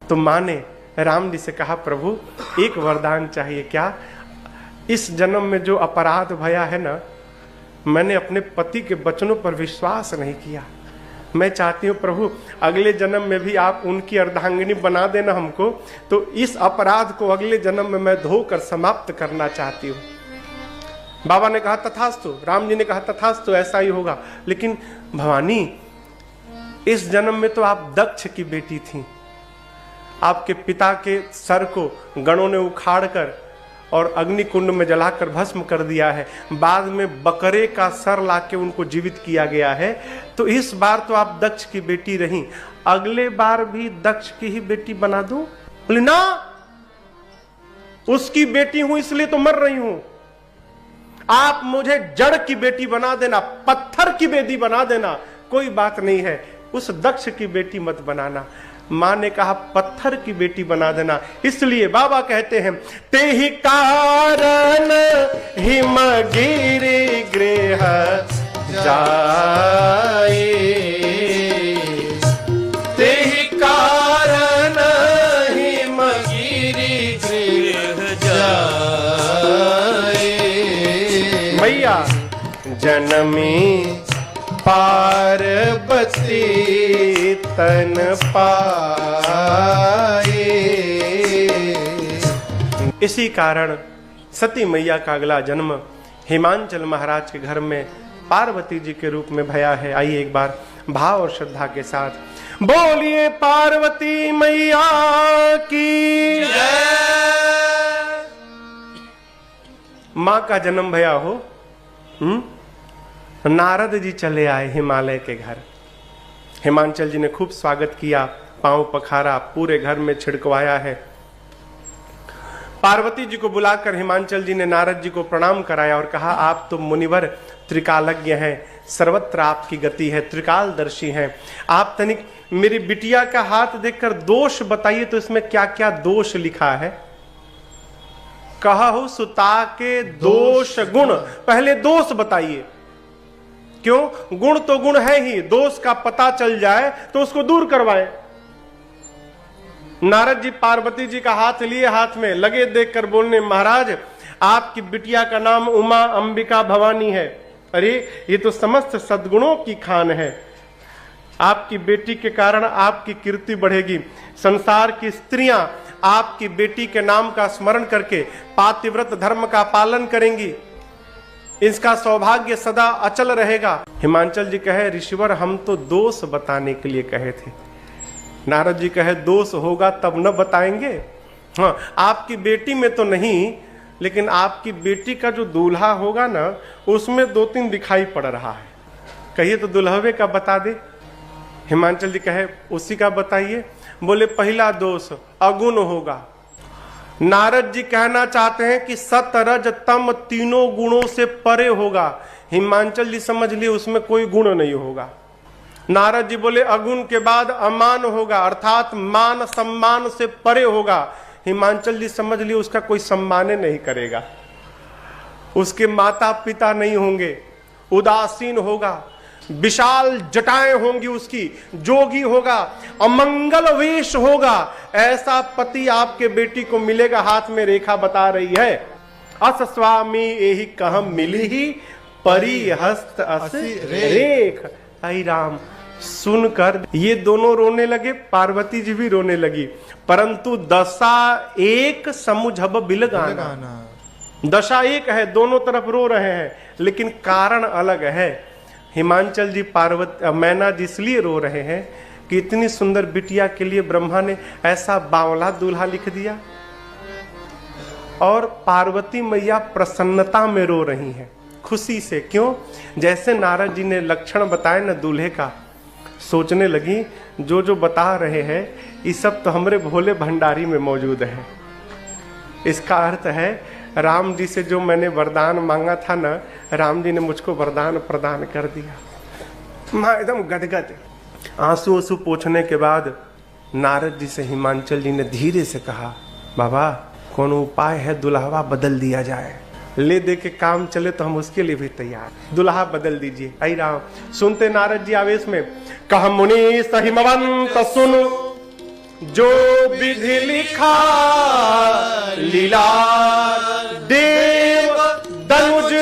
तो माँ ने राम जी से कहा, प्रभु एक वरदान चाहिए। क्या? इस जन्म में जो अपराध भया है ना, मैंने अपने पति के वचनों पर विश्वास नहीं किया। मैं चाहती हूँ प्रभु अगले जन्म में भी आप उनकी अर्धांगिनी बना देना हमको, तो इस अपराध को अगले जन्म में मैं धोकर समाप्त करना चाहती हूँ। बाबा ने कहा तथास्तु, राम जी ने कहा तथास्तु, ऐसा ही होगा। लेकिन भवानी, इस जन्म में तो आप दक्ष की बेटी थी। आपके पिता के सर को गणों ने उखाड़कर और अग्निकुंड में जलाकर भस्म कर दिया है। बाद में बकरे का सर लाके उनको जीवित किया गया है। तो इस बार तो आप दक्ष की बेटी रही, अगले बार भी दक्ष की ही बेटी बना दूं? बोले ना, उसकी बेटी हूं इसलिए तो मर रही हूं। आप मुझे जड़ की बेटी बना देना, पत्थर की बेटी बना देना, कोई बात नहीं है, उस दक्ष की बेटी मत बनाना। मां ने कहा पत्थर की बेटी बना देना। इसलिए बाबा कहते हैं, ते ही कारण हिमगिरि गृह जाए, ते ही कारण हिमगिरि गृह जाए। मैया जनमी पार्वती तन पाए। इसी कारण सती मैया का अगला जन्म हिमांचल महाराज के घर में पार्वती जी के रूप में भया है। आइए एक बार भाव और श्रद्धा के साथ बोलिए पार्वती मैया की जय। मां का जन्म भया हो, नारद जी चले आए हिमालय के घर। हिमांचल जी ने खूब स्वागत किया, पांव पखारा, पूरे घर में छिड़कवाया है। पार्वती जी को बुलाकर हिमांचल जी ने नारद जी को प्रणाम कराया और कहा, आप तो मुनिवर त्रिकालज्ञ हैं, सर्वत्र आपकी गति है, त्रिकालदर्शी हैं। आप तनिक मेरी बिटिया का हाथ देखकर दोष बताइए, तो इसमें क्या क्या दोष लिखा है? कहु सुता के दोष गुण, पहले दोष बताइए। क्यों? गुण तो गुण है ही, दोष का पता चल जाए तो उसको दूर करवाएं। नारद जी पार्वती जी का हाथ लिए, हाथ में लगे देखकर बोलने, महाराज आपकी बिटिया का नाम उमा अंबिका भवानी है। अरे ये तो समस्त सद्गुणों की खान है। आपकी बेटी के कारण आपकी कीर्ति बढ़ेगी। संसार की स्त्रियां आपकी बेटी के नाम का स्मरण करके पातिव्रत धर्म का पालन करेंगी। इसका सौभाग्य सदा अचल रहेगा। हिमांचल जी कहे, ऋषिवर हम तो दोष बताने के लिए कहे थे। नारद जी कहे, दोष होगा तब न बताएंगे। हाँ, आपकी बेटी में तो नहीं, लेकिन आपकी बेटी का जो दूल्हा होगा ना, उसमें 2-3 दिखाई पड़ रहा है। कहिए तो दुल्हवे का बता दे। हिमांचल जी कहे, उसी का बताइए। बोले पहला दोष अगुण होगा। नारद जी कहना चाहते हैं कि सत रज तम तीनों गुणों से परे होगा। हिमांचल जी समझ लिए उसमें कोई गुण नहीं होगा। नारद जी बोले अगुण के बाद अमान होगा, अर्थात मान सम्मान से परे होगा। हिमांचल जी समझ लिए उसका कोई सम्मान नहीं करेगा, उसके माता पिता नहीं होंगे, उदासीन होगा, विशाल जटाएं होंगी उसकी, जोगी होगा, अमंगल वेश होगा। ऐसा पति आपके बेटी को मिलेगा। हाथ में रेखा बता रही है, अस स्वामी यही कह मिली ही परी हस्त अस रेख। आई राम, सुनकर ये दोनों रोने लगे, पार्वती जी भी रोने लगी। परंतु दशा एक समुझब बिलगाना, दशा एक है, दोनों तरफ रो रहे हैं, लेकिन कारण अलग है। हिमांचल जी मैना जी इसलिए रो रहे हैं कि इतनी सुंदर बिटिया के लिए ब्रह्मा ने ऐसा बावला दूल्हा लिख दिया। और पार्वती मैया प्रसन्नता में रो रही हैं, खुशी से। क्यों? जैसे नारद जी ने लक्षण बताए न दूल्हे का, सोचने लगी जो जो बता रहे हैं ये सब तो हमरे भोले भंडारी में मौजूद है। इसका अर्थ है राम जी से जो मैंने वरदान मांगा था ना, राम जी ने मुझको वरदान प्रदान कर दिया। मां एकदम गदगद, आंसू आंसू पोंछने के बाद नारद जी से हिमांचल जी ने धीरे से कहा, बाबा कौन उपाय है, दुल्हा बदल दिया जाए। ले दे के काम चले तो हम उसके लिए भी तैयार, दुल्हा बदल दीजिए। आई राम, सुनते नारद जी आवेश में, कह मुनि सहिमवंत सुन जो विधि लिखा लीला, देव दनुज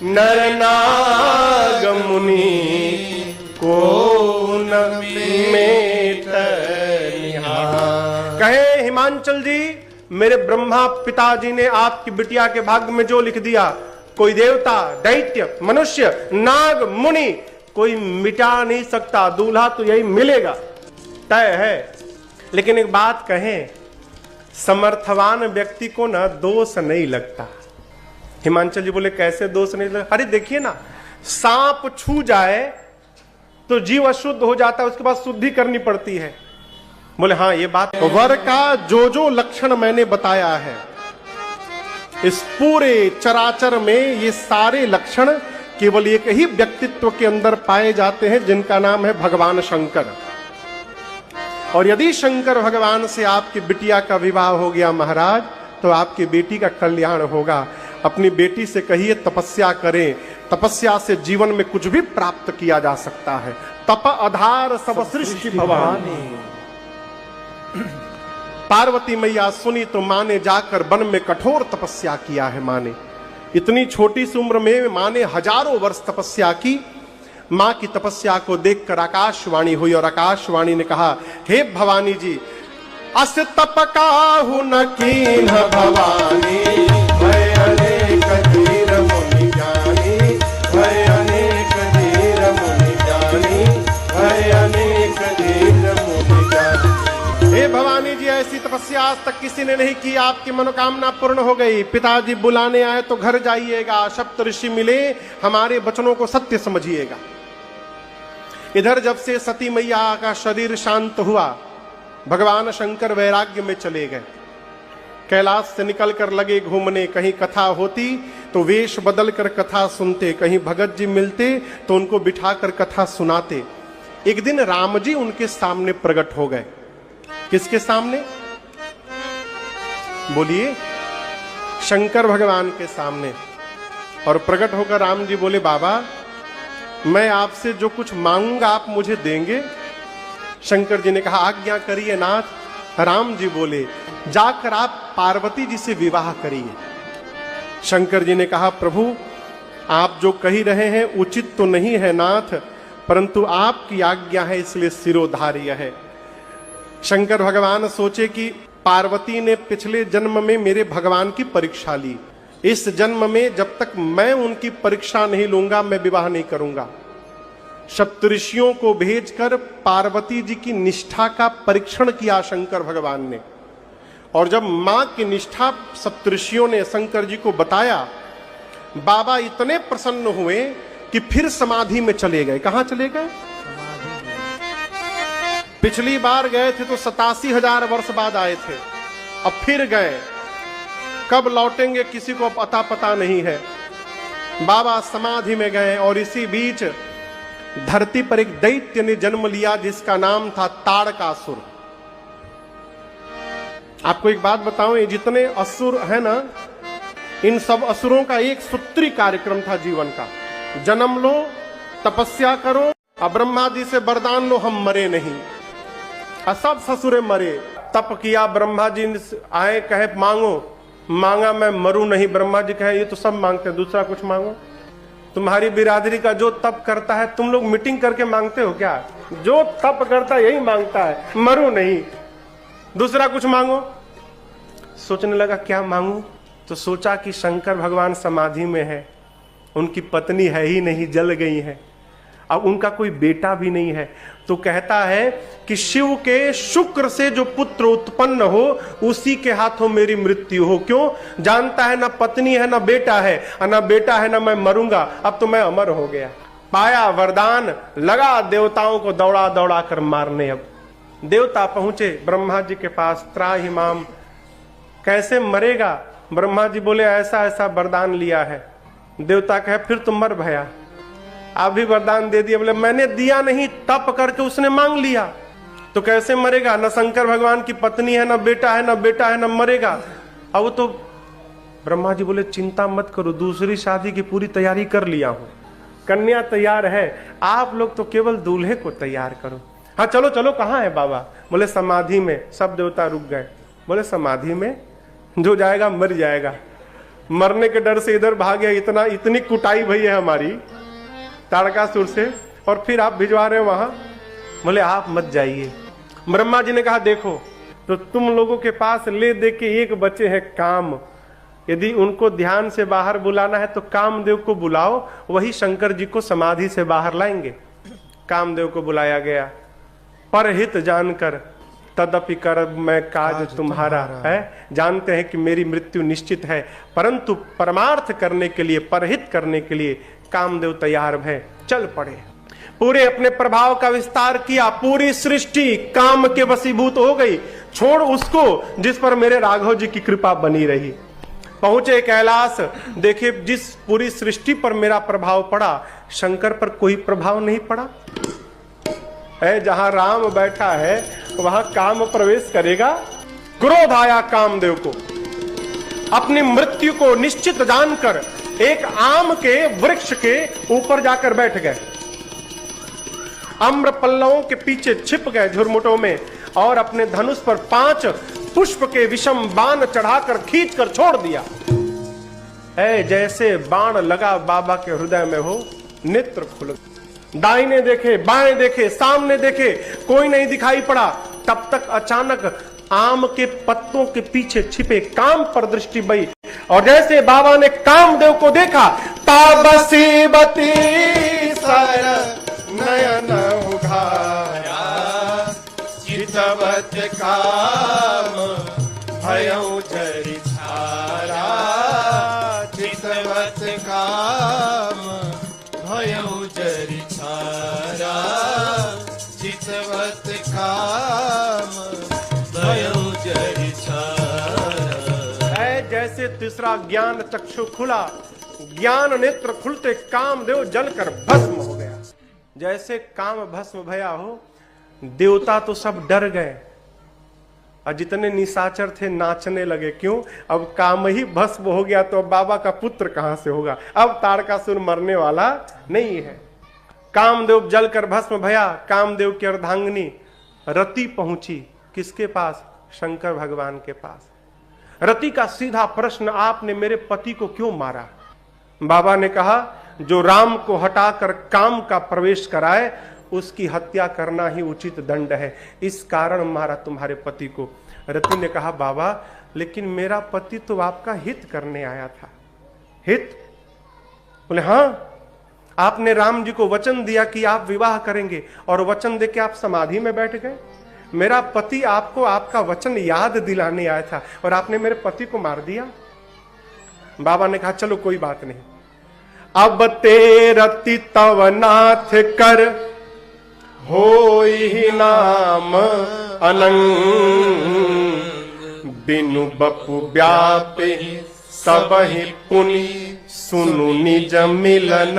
नर नाग मुनि को न मेट निहार। कहे हिमांचल जी, मेरे ब्रह्मा पिताजी ने आपकी बिटिया के भाग्य में जो लिख दिया, कोई देवता, दैत्य, मनुष्य, नाग, मुनि कोई मिटा नहीं सकता। दूल्हा तो यही मिलेगा, तय है। लेकिन एक बात कहें, समर्थवान व्यक्ति को ना दोष नहीं लगता। हिमांचल जी बोले कैसे दोष नहीं लगता? अरे देखिए ना, सांप छू जाए तो जीव अशुद्ध हो जाता है, उसके बाद शुद्धि करनी पड़ती है। बोले हाँ ये बात। वर का जो जो लक्षण मैंने बताया है, इस पूरे चराचर में ये सारे लक्षण केवल एक ही व्यक्तित्व के अंदर पाए जाते हैं, जिनका नाम है भगवान शंकर। और यदि शंकर भगवान से आपकी बिटिया का विवाह हो गया महाराज, तो आपकी बेटी का कल्याण होगा। अपनी बेटी से कहिए तपस्या करें, तपस्या से जीवन में कुछ भी प्राप्त किया जा सकता है। तप आधार सब सृष्टि भवानी। पार्वती मैया सुनी तो माँ ने जाकर वन में कठोर तपस्या किया है। माँ ने इतनी छोटी सी उम्र में माँ ने हजारों वर्ष तपस्या की। माँ की तपस्या को देखकर आकाशवाणी हुई और आकाशवाणी ने कहा, हे भवानी जी, अस तप काहु न कीन भवानी, भय अनेक धीर मुनि ज्ञानी, भय अनेक धीर मुनि ज्ञानी, भय अनेक धीर मुनि ज्ञानी। हे भवानी जी, ऐसी तपस्या आज तक किसी ने नहीं की, आपकी मनोकामना पूर्ण हो गई। पिताजी बुलाने आए तो घर जाइएगा, सप्त ऋषि मिले, हमारे वचनों को सत्य समझिएगा। इधर जब से सती मैया का शरीर शांत हुआ, भगवान शंकर वैराग्य में चले गए। कैलाश से निकलकर लगे घूमने, कहीं कथा होती तो वेश बदलकर कथा सुनते, कहीं भगत जी मिलते तो उनको बिठाकर कथा सुनाते। एक दिन राम जी उनके सामने प्रकट हो गए। किसके सामने? बोलिए, शंकर भगवान के सामने। और प्रकट होकर राम जी बोले, बाबा मैं आपसे जो कुछ मांगूंगा आप मुझे देंगे? शंकर जी ने कहा, आज्ञा करिए नाथ। राम जी बोले, जाकर आप पार्वती जी से विवाह करिए। शंकर जी ने कहा, प्रभु आप जो कही रहे हैं उचित तो नहीं है नाथ, परंतु आपकी आज्ञा है इसलिए सिरोधार्य है। शंकर भगवान सोचे कि पार्वती ने पिछले जन्म में मेरे भगवान की परीक्षा ली, इस जन्म में जब तक मैं उनकी परीक्षा नहीं लूंगा मैं विवाह नहीं करूंगा। सप्तऋषियों को भेजकर पार्वती जी की निष्ठा का परीक्षण किया शंकर भगवान ने। और जब मां की निष्ठा सप्तऋषियों ने शंकर जी को बताया, बाबा इतने प्रसन्न हुए कि फिर समाधि में चले गए। कहां चले गए? पिछली बार गए थे तो 87,000 वर्ष बाद आए थे, अब फिर गए। कब लौटेंगे किसी को पता नहीं है। बाबा समाधि में गए और इसी बीच धरती पर एक दैत्य ने जन्म लिया जिसका नाम था ताड़कासुर। आपको एक बात बताऊं, ये जितने असुर हैं ना, इन सब असुरों का एक सूत्री कार्यक्रम था जीवन का। जन्म लो, तपस्या करो, अब ब्रह्मा जी से वरदान लो हम मरे नहीं। सब ससुरे मरे। तप किया, ब्रह्मा जी आए, कहे मांगो, मांगा मैं मरूं नहीं। ब्रह्मा जी कहे ये तो सब मांगते हैं, दूसरा कुछ मांगो। तुम्हारी बिरादरी का जो तप करता है, तुम लोग मीटिंग करके मांगते हो क्या? जो तप करता है यही मांगता है, मरूं नहीं, दूसरा कुछ मांगो। सोचने लगा क्या मांगू, तो सोचा कि शंकर भगवान समाधि में है, उनकी पत्नी है ही नहीं, जल गई है, अब उनका कोई बेटा भी नहीं है। तो कहता है कि शिव के शुक्र से जो पुत्र उत्पन्न हो उसी के हाथों मेरी मृत्यु हो। क्यों? जानता है ना पत्नी है ना बेटा है, ना बेटा है ना मैं मरूंगा, अब तो मैं अमर हो गया। पाया वरदान, लगा देवताओं को दौड़ा दौड़ा कर मारने। अब देवता पहुंचे ब्रह्मा जी के पास, त्राहि माम, कैसे मरेगा? ब्रह्मा जी बोले ऐसा ऐसा वरदान लिया है। देवता कहे फिर तुम मर भया, आप भी वरदान दे दिया। बोले मैंने दिया नहीं, तप करके उसने मांग लिया, तो कैसे मरेगा? न शंकर भगवान की पत्नी है, न बेटा है, न बेटा है, न मरेगा। अब तो ब्रह्मा जी बोले चिंता मत करो, दूसरी शादी की पूरी तैयारी कर लिया हूं, कन्या तैयार है, आप लोग तो केवल दूल्हे को तैयार करो। हाँ चलो चलो, कहाँ है बाबा? बोले समाधि में। सब देवता रुक गए। बोले समाधि में? जो जाएगा मर जाएगा। मरने के डर से इधर भाग गया। इतनी कुटाई भई है हमारी तारकासुर से, और फिर आप भिजवा रहे हो वहां। बोले आप मत जाइए। ब्रह्मा जी ने कहा देखो, तो तुम लोगों के पास ले दे के एक बचे हैं काम। यदि उनको ध्यान से बाहर बुलाना है तो कामदेव को बुलाओ, वही शंकर जी को समाधि से बाहर लाएंगे। कामदेव को बुलाया गया। परहित जानकर तदपि कर मैं काज तुम्हारा है। जानते हैं कि मेरी मृत्यु निश्चित है, परंतु परमार्थ करने के लिए, परहित करने के लिए कामदेव तैयार है। चल पड़े। पूरे अपने प्रभाव का विस्तार किया। पूरी सृष्टि काम के वशीभूत हो गई। छोड़ उसको जिस पर मेरे राघव जी की कृपा बनी रही। पहुंचे कैलाश। देखे जिस पूरी सृष्टि पर मेरा प्रभाव पड़ा, शंकर पर कोई प्रभाव नहीं पड़ा है। जहां राम बैठा है वहां काम प्रवेश करेगा। क्रोध आया कामदेव को। अपनी मृत्यु को निश्चित जानकर एक आम के वृक्ष के ऊपर जाकर बैठ गए। अम्र पल्लवों के पीछे छिप गए झुरमुटों में, और अपने धनुष पर 5 पुष्प के विषम बाण चढ़ाकर खींच कर छोड़ दिया। जैसे बाण लगा बाबा के हृदय में हो, नेत्र खुल। दाहिने देखे, बाएं देखे, सामने देखे, कोई नहीं दिखाई पड़ा। तब तक अचानक आम के पत्तों के पीछे छिपे काम पर दृष्टि गई, और जैसे बाबा ने कामदेव को देखा, ताबसीबती सर नयन उघारा, चितवत काम भयउ जरि छारा, चितवत काम भयउ जरि छारा, चितवत काम भयउ जरि छारा। जैसे तीसरा ज्ञान चक्षु खुला, ज्ञान नेत्र खुलते कामदेव जलकर भस्म हो गया। जैसे काम भस्म भया हो, देवता तो सब डर गए, और जितने निशाचर थे नाचने लगे। क्यों? अब काम ही भस्म हो गया तो अब बाबा का पुत्र कहां से होगा। अब तारकासुर मरने वाला नहीं है। कामदेव जलकर भस्म भया। कामदेव की अर्धांगिनी रति पहुंची किसके पास? शंकर भगवान के पास। रति का सीधा प्रश्न, आपने मेरे पति को क्यों मारा? बाबा ने कहा जो राम को हटाकर काम का प्रवेश कराए उसकी हत्या करना ही उचित दंड है, इस कारण मारा तुम्हारे पति को। रति ने कहा बाबा, लेकिन मेरा पति तो आपका हित करने आया था। हित? बोले हाँ, आपने राम जी को वचन दिया कि आप विवाह करेंगे, और वचन देके आप समाधि में बैठ गए। मेरा पति आपको आपका वचन याद दिलाने आया था, और आपने मेरे पति को मार दिया। बाबा ने कहा चलो कोई बात नहीं, अब ते रति तव नाथ कर होई नाम अनंग, बिनु बपु व्यापे सबहि पुनि सुनु निज मिलन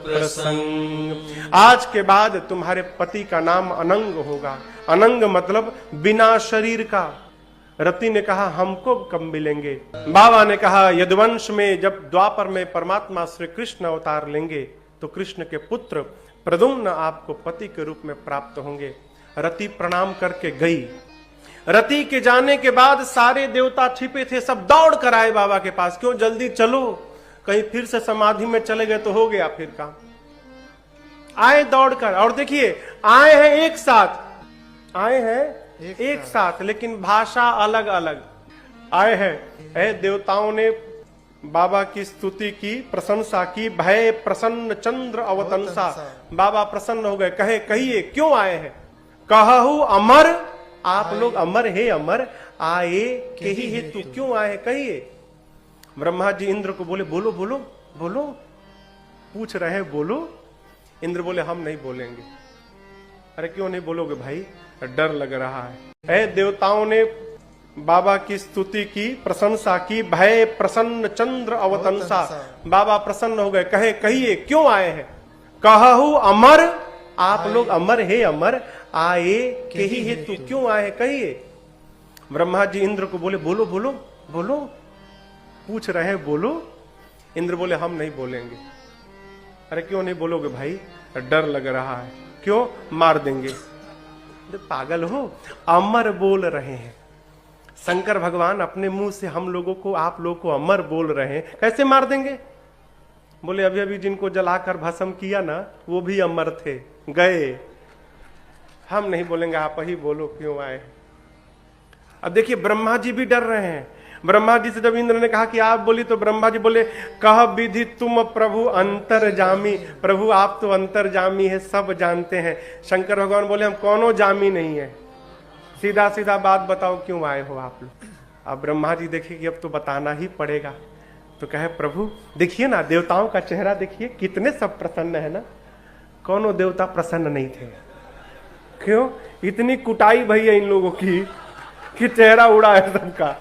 प्रसंग। आज के बाद तुम्हारे पति का नाम अनंग होगा। अनंग मतलब बिना शरीर का। रति ने कहा हमको कब मिलेंगे? बाबा ने कहा यदुवंश में जब द्वापर में परमात्मा श्री कृष्ण अवतार लेंगे तो कृष्ण के पुत्र प्रद्युम्न आपको पति के रूप में प्राप्त होंगे। रति प्रणाम करके गई। रति के जाने के बाद सारे देवता छिपे थे, सब दौड़ कर आए बाबा के पास। क्यों? जल्दी चलो, कहीं फिर से समाधि में चले गए तो हो गया फिर काम। आए दौड़कर, और देखिए आए हैं एक साथ, आए हैं एक साथ, लेकिन भाषा अलग अलग आए हैं। देवताओं ने बाबा की स्तुति की, प्रशंसा की। भय प्रसन्न चंद्र अवतंसा, बाबा प्रसन्न हो गए। कहे कहिए क्यों आए हैं? कहू अमर, आप लोग अमर है, अमर आए के ही हेतु क्यों आए हैं कहिए। ब्रह्मा जी इंद्र को बोले बोलो बोलो बोलो, पूछ रहे बोलो। इंद्र बोले हम नहीं बोलेंगे। अरे क्यों नहीं बोलोगे भाई? डर लग रहा है। देवताओं ने बाबा की स्तुति की, प्रशंसा की। भय प्रसन्न चंद्र अवतंसा, बाबा प्रसन्न हो गए। कहे कहिए क्यों आए हैं? कहू अमर, आप लोग अमर है, अमर आए के ही हेतु क्यों आए हैं कहिए। ब्रह्मा जी इंद्र को बोले बोलो बोलो बोलो, पूछ रहे हैं बोलो। इंद्र बोले हम नहीं बोलेंगे। अरे क्यों नहीं बोलोगे भाई? डर लग रहा है। क्यों? मार देंगे। पागल हो, अमर बोल रहे हैं। शंकर भगवान अपने मुंह से हम लोगों को, आप लोगों को अमर बोल रहे हैं, कैसे मार देंगे? बोले अभी अभी जिनको जलाकर भस्म किया ना, वो भी अमर थे, गए। हम नहीं बोलेंगे, आप ही बोलो क्यों आए। अब देखिए ब्रह्मा जी भी डर रहे हैं। ब्रह्मा जी से जब इंद्र ने कहा कि आप बोली, तो ब्रह्मा जी बोले कह विधि तुम प्रभु अंतर्जामी। प्रभु आप तो अंतर्जामी है, सब जानते हैं। शंकर भगवान बोले हम कौनो जामी नहीं है, सीधा सीधा बात बताओ क्यों आए हो आप लोग। अब ब्रह्मा जी देखिए कि अब तो बताना ही पड़ेगा, तो कहे प्रभु देखिए ना, देवताओं का चेहरा देखिए, कितने सब प्रसन्न है ना, कौनो देवता प्रसन्न नहीं थे। क्यों? इतनी कुटाई भई है इन लोगों की कि चेहरा उड़ा है सबका।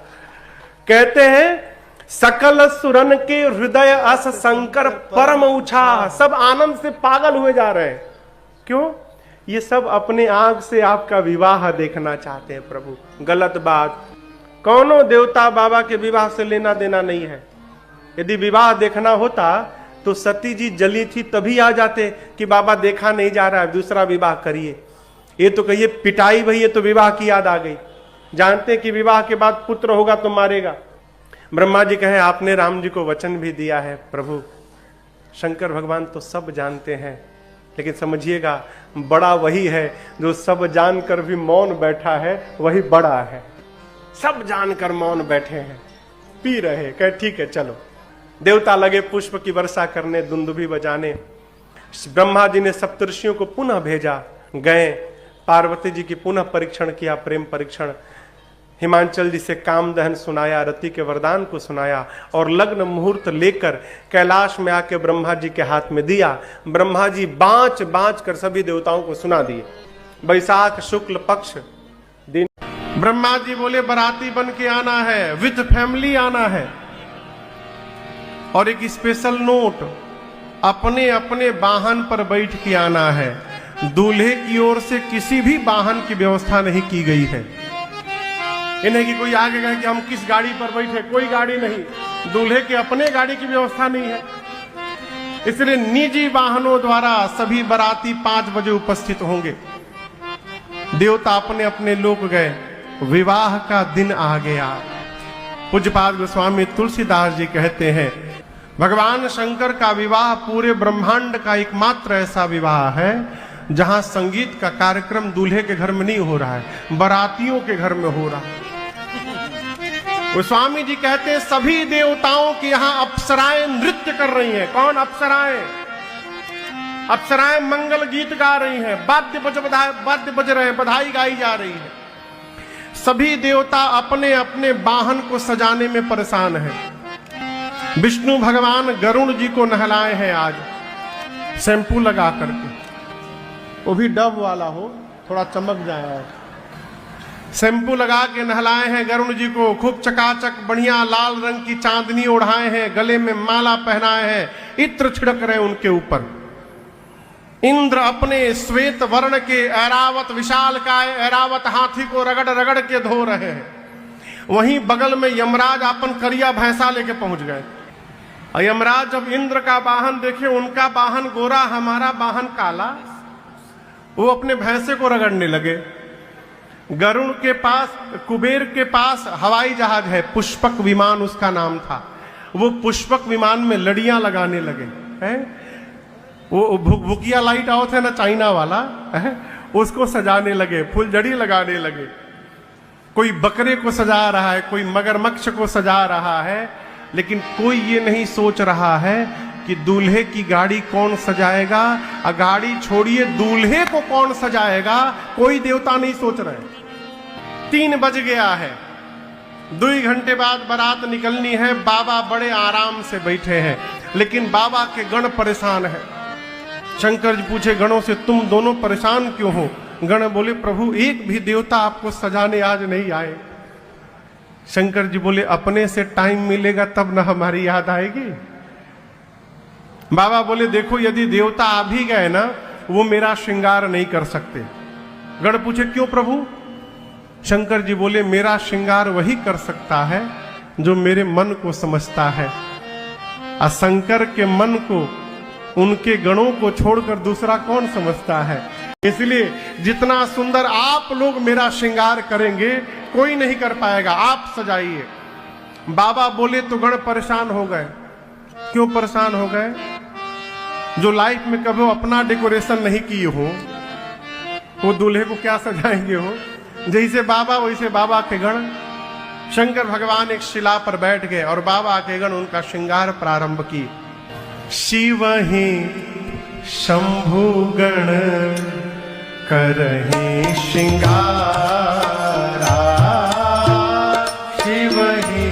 कहते हैं सकल सुरन के हृदय अस शंकर परम उछा, सब आनंद से पागल हुए जा रहे हैं। क्यों? ये सब अपने आंख से आपका विवाह देखना चाहते हैं प्रभु। गलत बात, कौनो देवता बाबा के विवाह से लेना देना नहीं है। यदि विवाह देखना होता तो सती जी जली थी तभी आ जाते कि बाबा देखा नहीं जा रहा है, दूसरा विवाह करिए। ये तो कहिए पिटाई भई, ये तो विवाह की याद आ गई। जानते कि विवाह के बाद पुत्र होगा तो मारेगा। ब्रह्मा जी कहे आपने राम जी को वचन भी दिया है प्रभु। शंकर भगवान तो सब जानते हैं, लेकिन समझिएगा बड़ा वही है जो सब जानकर भी मौन बैठा है, वही बड़ा है। सब जानकर मौन बैठे हैं, पी रहे, कहे ठीक है चलो। देवता लगे पुष्प की वर्षा करने, दुंदुभी बजाने। ब्रह्मा जी ने सप्तर्षियों को पुनः भेजा, गए। पार्वती जी की पुनः परीक्षण किया, प्रेम परीक्षण। हिमांचल जी से काम दहन सुनाया, रति के वरदान को सुनाया, और लग्न मुहूर्त लेकर कैलाश में आके ब्रह्मा जी के हाथ में दिया। ब्रह्मा जी बाँच बाँच कर सभी देवताओं को सुना दिए। बैसाख शुक्ल पक्ष दिन ब्रह्मा जी बोले बराती बन के आना है, विद फैमिली आना है, और एक स्पेशल नोट, अपने अपने वाहन पर बैठ के आना है। दूल्हे की ओर से किसी भी वाहन की व्यवस्था नहीं की गई है। इन्हें कि कोई आगे कहे कि हम किस गाड़ी पर बैठे, कोई गाड़ी नहीं। दूल्हे के अपने गाड़ी की व्यवस्था नहीं है, इसलिए निजी वाहनों द्वारा सभी बाराती 5 बजे उपस्थित होंगे। देवता अपने अपने लोग गए, विवाह का दिन आ गया। पूज्यपाद गोस्वामी तुलसीदास जी कहते हैं भगवान शंकर का विवाह पूरे ब्रह्मांड का एकमात्र ऐसा विवाह है जहां संगीत का कार्यक्रम दूल्हे के घर में नहीं हो रहा है, बारातियों के घर में हो रहा है। गोस्वामी जी कहते हैं सभी देवताओं की यहाँ अप्सराएं नृत्य कर रही हैं। कौन अप्सराएं? अप्सराएं मंगल गीत गा रही हैं, वाद्य बज रहे हैं, बधाई गाई जा रही है। सभी देवता अपने अपने वाहन को सजाने में परेशान हैं। विष्णु भगवान गरुड़ जी को नहलाए हैं आज शैंपू लगा करके, वो भी डव वाला हो, थोड़ा चमक जाए। शैंपू लगा के नहलाए हैं गरुड़ जी को, खूब चकाचक बढ़िया लाल रंग की चांदनी ओढ़ाए हैं, गले में माला पहनाए हैं, इत्र छिड़क रहे उनके ऊपर। इंद्र अपने श्वेत वर्ण के ऐरावत विशालकाय ऐरावत हाथी को रगड़ रगड़ के धो रहे हैं। वहीं बगल में यमराज अपन करिया भैंसा लेके पहुंच गए। और यमराज जब इंद्र का वाहन देखे, उनका वाहन गोरा, हमारा वाहन काला, वो अपने भैंसे को रगड़ने लगे। गरुड़ के पास, कुबेर के पास हवाई जहाज है, पुष्पक विमान उसका नाम था। वो पुष्पक विमान में लड़ियां लगाने लगे हैं। वो भुकिया लाइट आउट है ना, चाइना वाला है, उसको सजाने लगे, फुलझड़ी लगाने लगे। कोई बकरे को सजा रहा है, कोई मगरमच्छ को सजा रहा है, लेकिन कोई ये नहीं सोच रहा है कि दूल्हे की गाड़ी कौन सजाएगा, गाड़ी छोड़िए दूल्हे को कौन सजाएगा, कोई देवता नहीं सोच रहे। 3 बज गया है, 2 घंटे बाद बारात निकलनी है। बाबा बड़े आराम से बैठे हैं, लेकिन बाबा के गण परेशान है। शंकर जी पूछे गणों से तुम दोनों परेशान क्यों हो? गण बोले प्रभु एक भी देवता आपको सजाने आज नहीं आए। शंकर जी बोले अपने से टाइम मिलेगा तब ना हमारी याद आएगी। बाबा बोले देखो यदि देवता आ भी गए ना, वो मेरा श्रृंगार नहीं कर सकते। गण पूछे क्यों प्रभु? शंकर जी बोले मेरा श्रृंगार वही कर सकता है जो मेरे मन को समझता है। शंकर के मन को, उनके गणों को छोड़कर दूसरा कौन समझता है? इसलिए जितना सुंदर आप लोग मेरा श्रृंगार करेंगे कोई नहीं कर पाएगा, आप सजाइए। बाबा बोले तो गण परेशान हो गए। क्यों परेशान हो गए? जो लाइफ में कभी अपना डेकोरेशन नहीं किए हो वो दूल्हे को क्या सजाएंगे हो। जैसे बाबा वैसे बाबा के गण। शंकर भगवान एक शिला पर बैठ गए और बाबा के गण उनका श्रृंगार प्रारंभ की। शिव ही शंभु गण करहि श्रृंगारा, शिव ही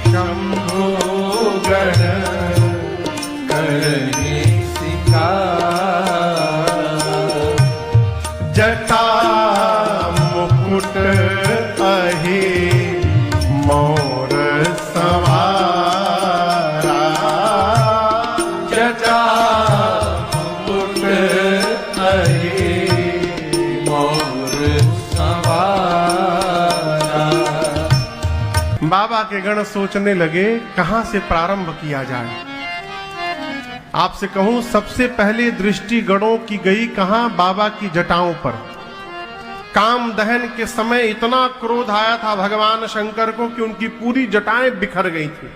शंभु गण करहि श्रृंगारा। जटा मुकुट अहि मोर सवारा, जटा मुकुट अहि मोर सवारा। बाबा के गण सोचने लगे कहां से प्रारंभ किया जाए। आपसे कहूं सबसे पहले दृष्टि गणों की गई कहां? बाबा की जटाओं पर। काम दहन के समय इतना क्रोध आया था भगवान शंकर को कि उनकी पूरी जटाएं बिखर गई थी।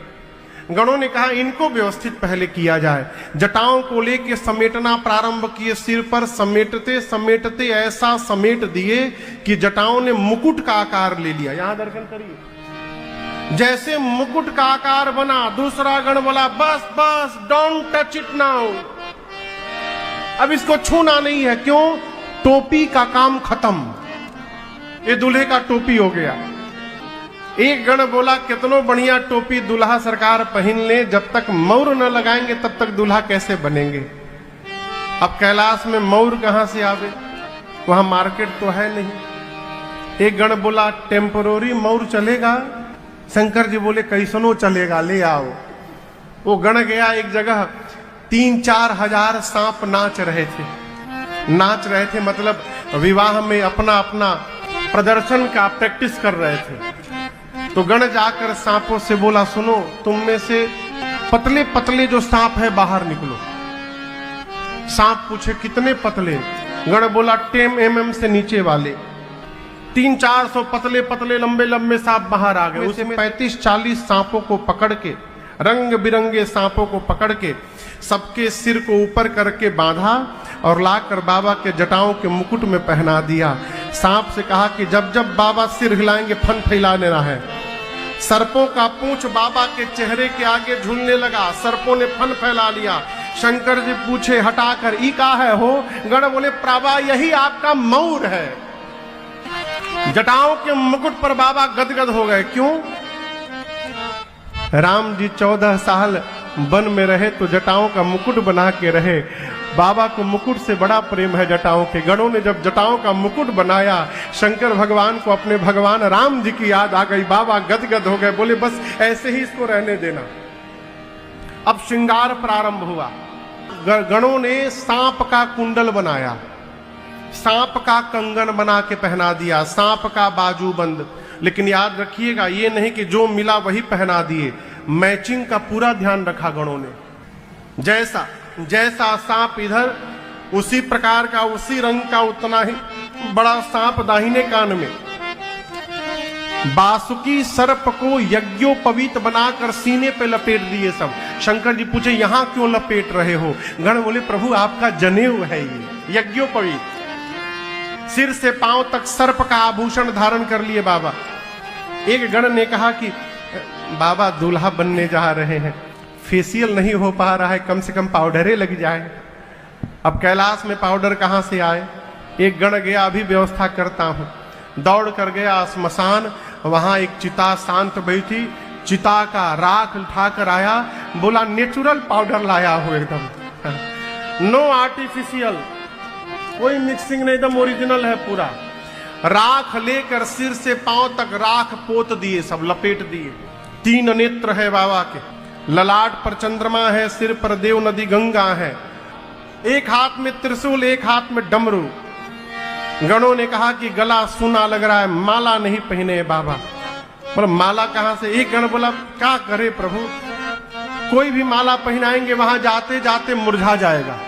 गणों ने कहा इनको व्यवस्थित पहले किया जाए। जटाओं को लेके समेटना प्रारंभ किए। सिर पर समेटते समेटते ऐसा समेट दिए कि जटाओं ने मुकुट का आकार ले लिया। यहां दर्शन करिए, जैसे मुकुट का आकार बना। दूसरा गण बोला बस बस, डोंट टच इट नाउ, अब इसको छूना नहीं है। क्यों? टोपी का काम खत्म, ये दूल्हे का टोपी हो गया। एक गण बोला कितनो बढ़िया टोपी दूल्हा सरकार पहन ले, जब तक मौर न लगाएंगे तब तक दूल्हा कैसे बनेंगे। अब कैलाश में मौर कहां से आवे, वहां मार्केट तो है नहीं। एक गण बोला टेम्परोरी मौर चलेगा। शंकर जी बोले कैसनो चलेगा, ले आओ। वो गण गया एक जगह, 3-4 हजार सांप नाच रहे थे। नाच रहे थे मतलब विवाह में अपना अपना प्रदर्शन का प्रैक्टिस कर रहे थे। तो गण जाकर सांपों से बोला सुनो, तुम में से पतले पतले जो सांप है बाहर निकलो। सांप पूछे कितने पतले? गण बोला 10 mm से नीचे वाले। 300-400 पतले पतले लंबे लंबे सांप बाहर आ गए। उसमें 35-40 सांपों को पकड़ के, रंग बिरंगे सांपों को पकड़ के सबके सिर को ऊपर करके बांधा और लाकर बाबा के जटाओं के मुकुट में पहना दिया। सांप से कहा कि जब जब बाबा सिर हिलाएंगे फन फैला देना है। सर्पों का पूंछ बाबा के चेहरे के आगे झूलने लगा। सर्पों ने फन फैला लिया। शंकर जी पूछे हटाकर ई का है हो? गण बोले प्रभा यही आपका मौर है। जटाओं के मुकुट पर बाबा गदगद हो गए। क्यों? राम जी 14 साल वन में रहे तो जटाओं का मुकुट बना के रहे। बाबा को मुकुट से बड़ा प्रेम है जटाओं के। गणों ने जब जटाओं का मुकुट बनाया, शंकर भगवान को अपने भगवान राम जी की याद आ गई। बाबा गदगद हो गए, बोले बस ऐसे ही इसको रहने देना। अब श्रृंगार प्रारंभ हुआ। गणों ने सांप का कुंडल बनाया, सांप का कंगन बना के पहना दिया, सांप का बाजूबंद। लेकिन याद रखिएगा ये नहीं कि जो मिला वही पहना दिए, मैचिंग का पूरा ध्यान रखा गणों ने। जैसा जैसा सांप इधर, उसी प्रकार का उसी रंग का उतना ही बड़ा सांप दाहिने कान में। बासुकी सर्प को यज्ञोपवीत बनाकर सीने पे लपेट दिए सब। शंकर जी पूछे यहां क्यों लपेट रहे हो? गण बोले प्रभु आपका जनेऊ है ये यज्ञोपवीत। सिर से पांव तक सर्प का आभूषण धारण कर लिए बाबा। एक गण ने कहा कि बाबा दूल्हा बनने जा रहे हैं, फेशियल नहीं हो पा रहा है, कम से कम पाउडरे लग जाए। अब कैलाश में पाउडर कहां से आए? एक गण गया अभी व्यवस्था करता हूं, दौड़ कर गया श्मशान। वहां एक चिता शांत बैठी, चिता का राख उठाकर आया, बोला नेचुरल पाउडर लाया हो एकदम, नो आर्टिफिशियल, कोई मिक्सिंग नहीं, एकदम ओरिजिनल है पूरा। राख लेकर सिर से पांव तक राख पोत दिए, सब लपेट दिए। 3 नेत्र है बाबा के, ललाट पर चंद्रमा है, सिर पर देव नदी गंगा है, एक हाथ में त्रिशूल एक हाथ में डमरू। गणों ने कहा कि गला सुना लग रहा है, माला नहीं पहने बाबा। बोला माला कहां से? एक गण बोला क्या करे प्रभु, कोई भी माला पहनाएंगे वहां जाते जाते मुरझा जाएगा।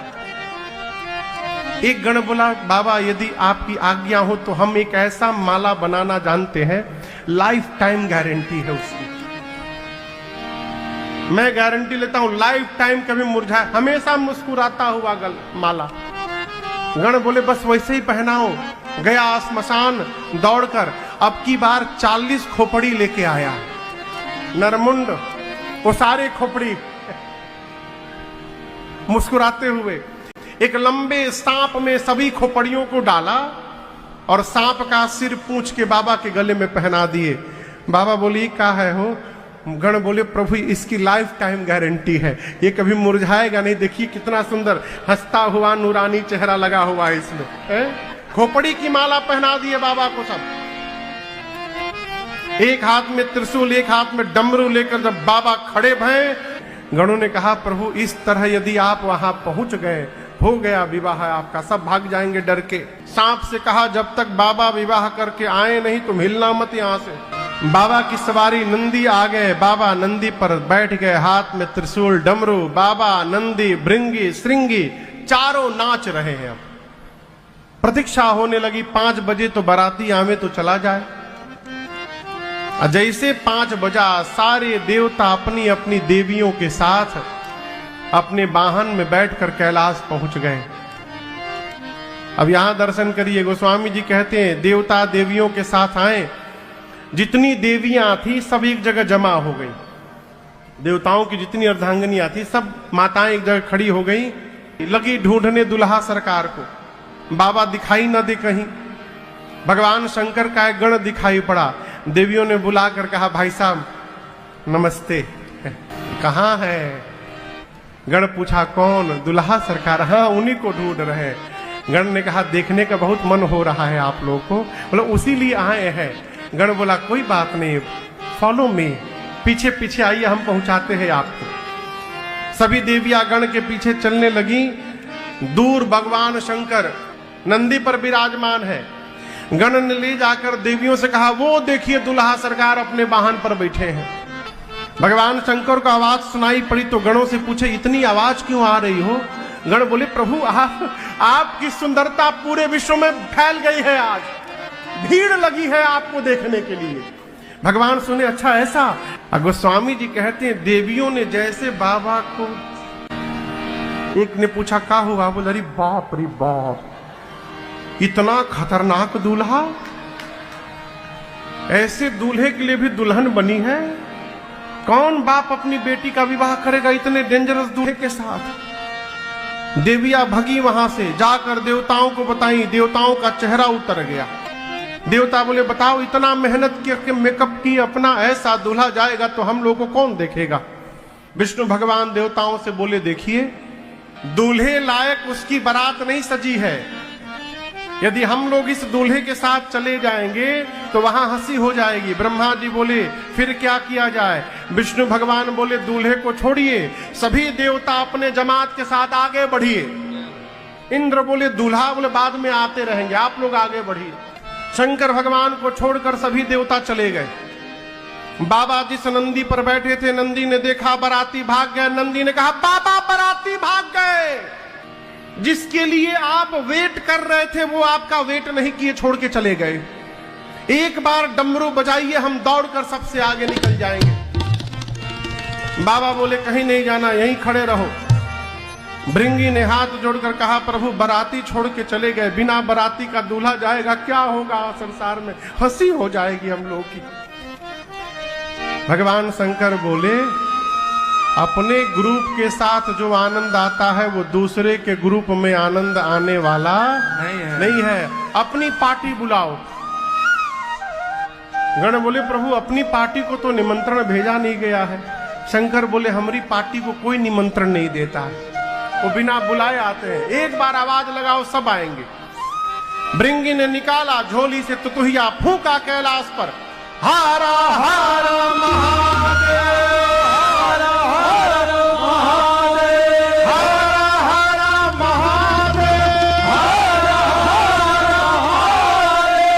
एक गण बोला, बाबा यदि आपकी आज्ञा हो तो हम एक ऐसा माला बनाना जानते हैं, लाइफ टाइम गारंटी है उसकी। मैं गारंटी लेता हूं, लाइफ टाइम कभी मुरझाए, हमेशा मुस्कुराता हुआ माला। गण बोले बस वैसे ही पहनाओ। गया श्मशान दौड़कर, अब की बार 40 खोपड़ी लेके आया, नरमुंड, वो सारे खोपड़ी मुस्कुराते हुए एक लंबे सांप में सभी खोपड़ियों को डाला और सांप का सिर पूंछ के बाबा के गले में पहना दिए। बाबा बोली क्या है हो? गण बोले प्रभु इसकी लाइफ टाइम गारंटी है, ये कभी मुरझाएगा नहीं। देखिए कितना सुंदर हंसता हुआ नूरानी चेहरा लगा हुआ है इसमें है? खोपड़ी की माला पहना दिए बाबा को सब। एक हाथ में त्रिशूल, एक हाथ में डमरू लेकर जब बाबा खड़े भये, गणों ने कहा प्रभु इस तरह यदि आप वहां पहुंच गए, हो गया विवाह आपका, सब भाग जाएंगे डर के। सांप से कहा जब तक बाबा विवाह करके आए नहीं तुम हिलना मत यहां से। बाबा की सवारी नंदी आ गए, बाबा नंदी पर बैठ गए, हाथ में त्रिशूल डमरू, बाबा नंदी भृंगी श्रृंगी चारों नाच रहे हैं। अब प्रतीक्षा होने लगी, 5 बजे तो बाराती आवे तो चला जाए। जैसे 5 बजा सारे देवता अपनी अपनी देवियों के साथ अपने वाहन में बैठकर कैलाश पहुंच गए। अब यहां दर्शन करिए, गोस्वामी जी कहते हैं देवता देवियों के साथ आए, जितनी देवियां थी सब एक जगह जमा हो गई। देवताओं की जितनी अर्धांगिनियां थी सब माताएं एक जगह खड़ी हो गई, लगी ढूंढने दुल्हा सरकार को। बाबा दिखाई न दे कहीं। भगवान शंकर का एक गण दिखाई पड़ा। देवियों ने बुलाकर कहा भाई साहब नमस्ते, कहाँ है? गण पूछा कौन? दुल्हा सरकार। हाँ उन्हीं को ढूंढ रहे। गण ने कहा देखने का बहुत मन हो रहा है आप लोगों को, बोला उसी लिए आए हैं। गण बोला कोई बात नहीं, फॉलो मी, पीछे पीछे आइए हम पहुंचाते हैं आपको। सभी देवियां गण के पीछे चलने लगी। दूर भगवान शंकर नंदी पर विराजमान है। गण ने ले जाकर देवियों से कहा वो देखिए दुल्हा सरकार अपने वाहन पर बैठे हैं। भगवान शंकर को आवाज सुनाई पड़ी तो गणों से पूछे इतनी आवाज क्यों आ रही हो? गण बोले प्रभु आपकी सुंदरता पूरे विश्व में फैल गई है, आज भीड़ लगी है आपको देखने के लिए। भगवान सुने अच्छा ऐसा। गोस्वामी जी कहते हैं देवियों ने जैसे बाबा को, एक ने पूछा क्या हुआ? बोले अरे बाप रे बाप, इतना खतरनाक दूल्हा, ऐसे दूल्हे के लिए भी दुल्हन बनी है? कौन बाप अपनी बेटी का विवाह करेगा इतने डेंजरस दूल्हे के साथ? देवियां भगी वहां से, जाकर देवताओं को बताई। देवताओं का चेहरा उतर गया। देवता बोले बताओ इतना मेहनत करके मेकअप की अपना ऐसा दूल्हा जाएगा तो हम लोगों को कौन देखेगा? विष्णु भगवान देवताओं से बोले देखिए दूल्हे लायक उसकी बारात नहीं सजी है। यदि हम लोग इस दूल्हे के साथ चले जाएंगे तो वहां हंसी हो जाएगी। ब्रह्मा जी बोले फिर क्या किया जाए? विष्णु भगवान बोले दूल्हे को छोड़िए, सभी देवता अपने जमात के साथ आगे बढ़िए। इंद्र बोले दूल्हा बोले बाद में आते रहेंगे, आप लोग आगे बढ़िए। शंकर भगवान को छोड़कर सभी देवता चले गए। बाबा जिस नंदी पर बैठे थे, नंदी ने देखा बाराती भाग गए। नंदी ने कहा बाबा बाराती भाग गए, जिसके लिए आप वेट कर रहे थे वो आपका वेट नहीं किए, छोड़ के चले गए। एक बार डमरू बजाइए, हम दौड़कर सबसे आगे निकल जाएंगे। बाबा बोले कहीं नहीं जाना, यहीं खड़े रहो। भृंगी ने हाथ जोड़कर कहा प्रभु बाराती छोड़ के चले गए, बिना बाराती का दूल्हा जाएगा, क्या होगा संसार में? हंसी हो जाएगी हम लोग की। भगवान शंकर बोले अपने ग्रुप के साथ जो आनंद आता है वो दूसरे के ग्रुप में आनंद आने वाला नहीं है। अपनी पार्टी बुलाओ। गण बोले प्रभु अपनी पार्टी को तो निमंत्रण भेजा नहीं गया है। शंकर बोले हमारी पार्टी को कोई निमंत्रण नहीं देता, वो बिना बुलाए आते हैं। एक बार आवाज लगाओ सब आएंगे। भृंगी ने निकाला झोली से तुतुहिया, फूंका कैलाश पर, हारा हारा महादेव, हारा हारा महादेव, हारा हारा महादेव, हारा हारा महादेव,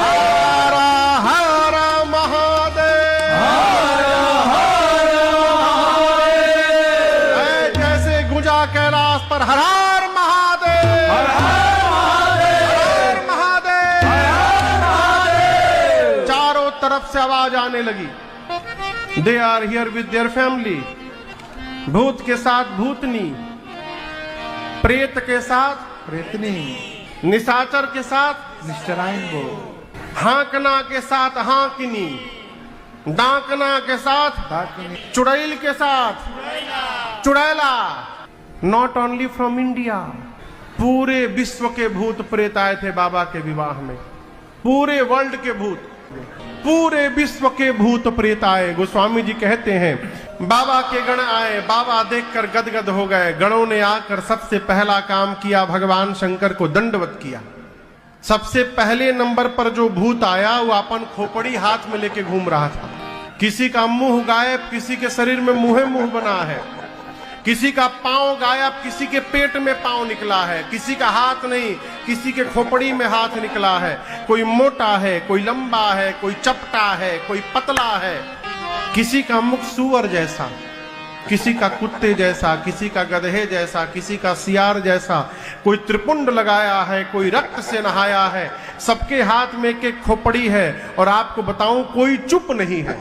हारा हारा महादेव। जैसे गुंजा कैलाश पर हर हर महादेव, हर हर से आवाज आने लगी, they are here with their family. भूत के साथ भूतनी, प्रेत के साथ प्रेतनी, निशाचर के साथ निश्चरायन, हांकना के साथ हांकनी, डांकना के साथ चुड़ैल के साथ Chudaila. Not only from India, पूरे विश्व के भूत प्रेत आए थे बाबा के विवाह में। पूरे वर्ल्ड के भूत, पूरे विश्व के भूत प्रेत आए। गोस्वामी जी कहते हैं बाबा के गण आए, बाबा देखकर गदगद हो गए। गणों ने आकर सबसे पहला काम किया, भगवान शंकर को दंडवत किया। सबसे पहले नंबर पर जो भूत आया वो अपन खोपड़ी हाथ में लेके घूम रहा था। किसी का मुंह गायब, किसी के शरीर में मुंह बना है, किसी का पांव गायब, किसी के पेट में पांव निकला है, किसी का हाथ नहीं, किसी के खोपड़ी में हाथ निकला है। कोई मोटा है, कोई लंबा है, कोई चपटा है, कोई पतला है। किसी का मुख सूअर जैसा, किसी का कुत्ते जैसा, किसी का गधे जैसा, किसी का सियार जैसा। कोई त्रिपुंड लगाया है, कोई रक्त से नहाया है। सबके हाथ में एक एक खोपड़ी है। और आपको बताऊं कोई चुप नहीं है।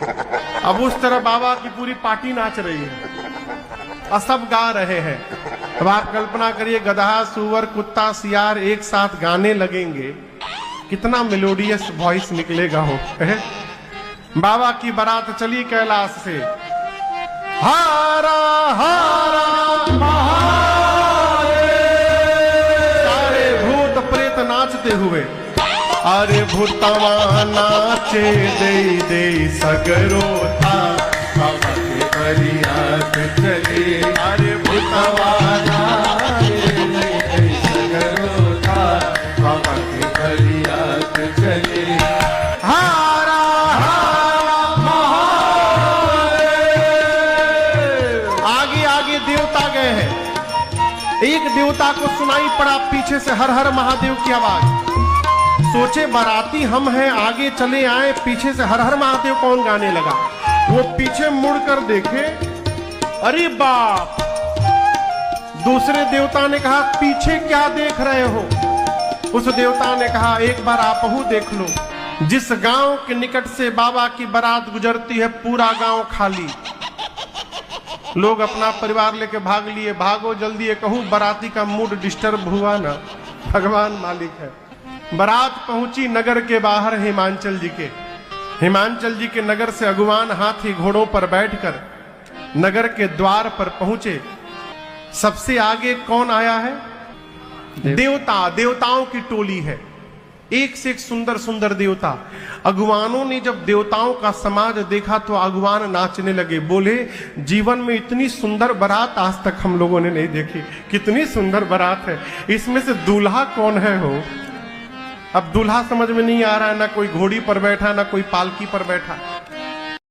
अब उस तरह बाबा की पूरी पार्टी नाच रही है और सब गा रहे हैं। अब आप कल्पना करिए, गधा, सूअर, कुत्ता, सियार एक साथ गाने लगेंगे, कितना मेलोडियस वॉइस निकलेगा हो। बाबा की बारात चली कैलाश से, हारा हारा महादेव, सारे भूत प्रेत नाचते हुए। अरे भूतवा नाचे दे दे सगरो था, बाबा के बरियात चले। अरे भूतवा नाचे दे दे सगरो था, बाबा के बरियात चले। हारा हारा महादेव। आगे आगे देवता गए हैं। एक देवता को सुनाई पड़ा पीछे से हर हर महादेव की आवाज। सोचे बाराती हम हैं, आगे चले आए, पीछे से हर हर महादेव कौन गाने लगा। वो पीछे मुड़कर देखे, अरे बाप। दूसरे देवता ने कहा पीछे क्या देख रहे हो। उस देवता ने कहा एक बार आपहू देख लो। जिस गांव के निकट से बाबा की बारात गुजरती है, पूरा गांव खाली। लोग अपना परिवार लेके भाग लिए। भागो जल्दी, कहूं बाराती का मूड डिस्टर्ब हुआ ना, भगवान मालिक है। बारात पहुंची नगर के बाहर हिमांचल जी के। हिमांचल जी के नगर से अगुवान हाथी घोड़ों पर बैठकर नगर के द्वार पर पहुंचे। सबसे आगे कौन आया है? देवता। देवताओं की टोली है, एक से एक सुंदर सुंदर देवता। अगुवानों ने जब देवताओं का समाज देखा तो अगुवान नाचने लगे। बोले जीवन में इतनी सुंदर बारात आज तक हम लोगों ने नहीं देखी। कितनी सुंदर बारात है, इसमें से दूल्हा कौन है हो। अब दूल्हा समझ में नहीं आ रहा है, ना कोई घोड़ी पर बैठा, ना कोई पालकी पर बैठा।